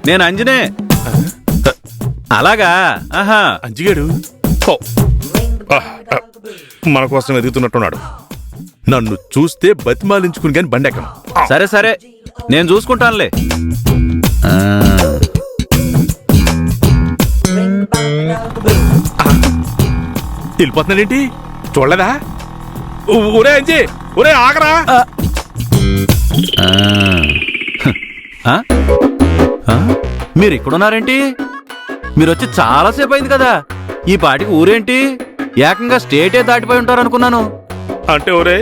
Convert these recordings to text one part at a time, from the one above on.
నేను అంజనే. అలాగా? ఆహా, అంజిగాడు మన కోసం ఎదుగుతున్నట్టున్నాడు. నన్ను చూస్తే బతిమాలించుకుని కానీ బండెక్కను. సరే సరే, నేను చూసుకుంటానులే. వెళ్ళిపోతున్నాడేంటి? చూడలేదా? ఒరే అంజి, ఒరే ఆగరా. మీరు ఇక్కడున్నారేంటి? మీరు వచ్చి చాలాసేపు అయింది కదా. ఈ పాటికి ఊరేంటి? ఏకంగా స్టేటే దాటిపోయి ఉంటారనుకున్నాను. అంటే ఒరే,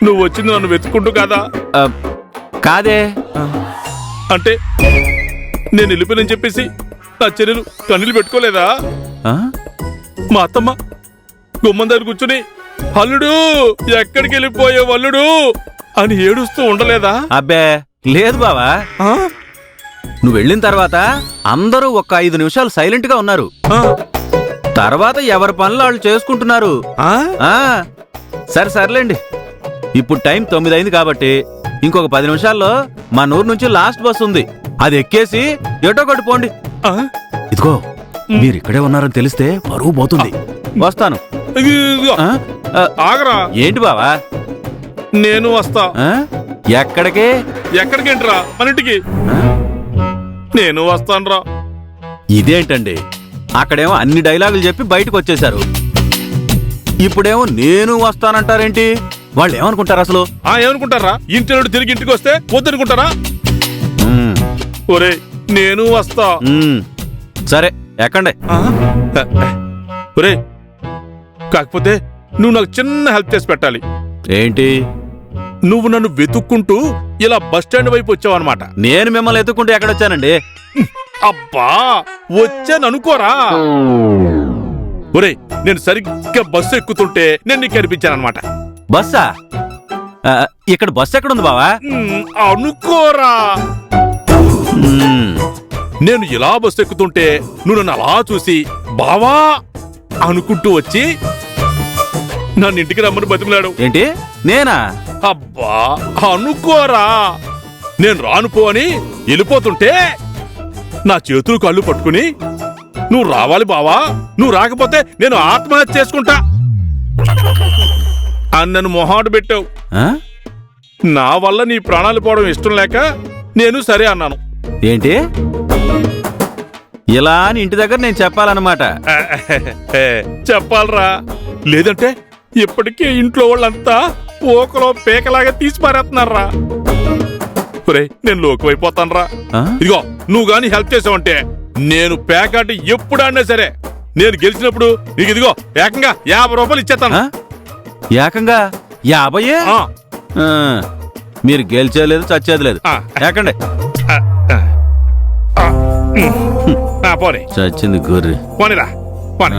నువ్వు వచ్చింది నన్ను వెతుక్కుంటూ కాదా? కాదే. అంటే నేను వెళ్ళిపోయినని చెప్పేసి నా చెల్లెలు కన్నీళ్ళు పెట్టుకోలేదా? మా అత్తమ్మ గుమ్మం దగ్గర కూర్చుని అల్లుడు ఎక్కడికి వెళ్ళిపోయావు అల్లుడు అని ఏడుస్తూ ఉండలేదా? అబ్బే లేదు బావా. నువ్వు వెళ్ళిన తర్వాత అందరూ ఒక 5 నిమిషాలు సైలెంట్ గా ఉన్నారు. తర్వాత ఎవరి పనులు వాళ్ళు చేసుకుంటున్నారు. సరే సర్లేండి, ఇప్పుడు టైం 9 అయింది కాబట్టి ఇంకొక 10 నిమిషాల్లో మన ఊరు నుంచి లాస్ట్ బస్ ఉంది. అది ఎక్కేసి ఎటో ఒకటి పోండి. ఇదిగో, మీరు ఇక్కడే ఉన్నారని తెలిస్తే పరువు పోతుంది. వస్తాను. ఆగరా. ఏంటి బావా? నేను వస్తా. ఎక్కడికి? ఎక్కడికేంట్రా? మన ఇంటికి. నేను వస్తానురా. ఇదేంటండి, అక్కడేమో అన్ని డైలాగులు చెప్పి బయటకు వచ్చేశారు. ఇప్పుడేమో నేను వస్తానంటారేంటి? వాళ్ళు ఏమనుకుంటారు అసలు? ఏమనుకుంటారా? ఇంటి నుండి తిరిగి ఇంటికి వస్తే వద్దనుకుంటారా? ఒరే నేను వస్తా. సరే ఎక్కండి. ఒరే, కాకపోతే నువ్వు నాకు చిన్న హెల్ప్ చేసి పెట్టాలి. ఏంటి? నువ్వు నన్ను వెతుక్కుంటూ ఇలా బస్ స్టాండ్ వైపు వచ్చావన్నమాట. నేను మిమ్మల్ని ఎత్తుక్కుంటూ ఎక్కడొచ్చానండి? అబ్బా, వచ్చాను అనుకోరా. ఒరే, నేను సరిగ్గా బస్సు ఎక్కుతుంటే నేను నీకు కనిపించానమాట. బస్సా? ఇక్కడ బస్సు ఎక్కడుంది బావా? అనుకోరా. నేను ఇలా బస్సు ఎక్కుతుంటే నువ్వు నన్ను అలా చూసి బావా అనుకుంటూ వచ్చి నన్ను ఇంటికి రమ్మని బతిమలాడు. ఏంటి? నేనా? అబ్బా అనుకోరా. నేను రానుపో అని వెళ్ళిపోతుంటే నా చేతులు కళ్ళు పట్టుకుని నువ్వు రావాలి బావా, నువ్వు రాకపోతే నేను ఆత్మహత్య చేసుకుంటా అని నన్ను మొహాటు పెట్టావు. నా వల్ల నీ ప్రాణాలు పోవడం ఇష్టం లేక నేను సరే అన్నాను. ఏంటి? ఇలా అని ఇంటి దగ్గర నేను చెప్పాలన్నమాట? చెప్పాలరా, లేదంటే ఇప్పటికే ఇంట్లో వాళ్ళంతా ఓకలో పేకలాగా తీసి పారేస్తున్నారా. నేను లోకమైపోతానరా. ఇదిగో, నువ్వు గాని హెల్ప్ చేసావంటే నేను పేకాటి ఎప్పుడు ఆడినా సరే నేను గెలిచినప్పుడు నీకు ఇదిగో ఏకంగా 50 రూపాయలు ఇచ్చేస్తాను. ఏకంగా 50? మీరు గెలిచేది చచ్చేది లేదు. ఏకండి. పోనీ చచ్చింది గొర్రె. పోనీరా, పోనీ.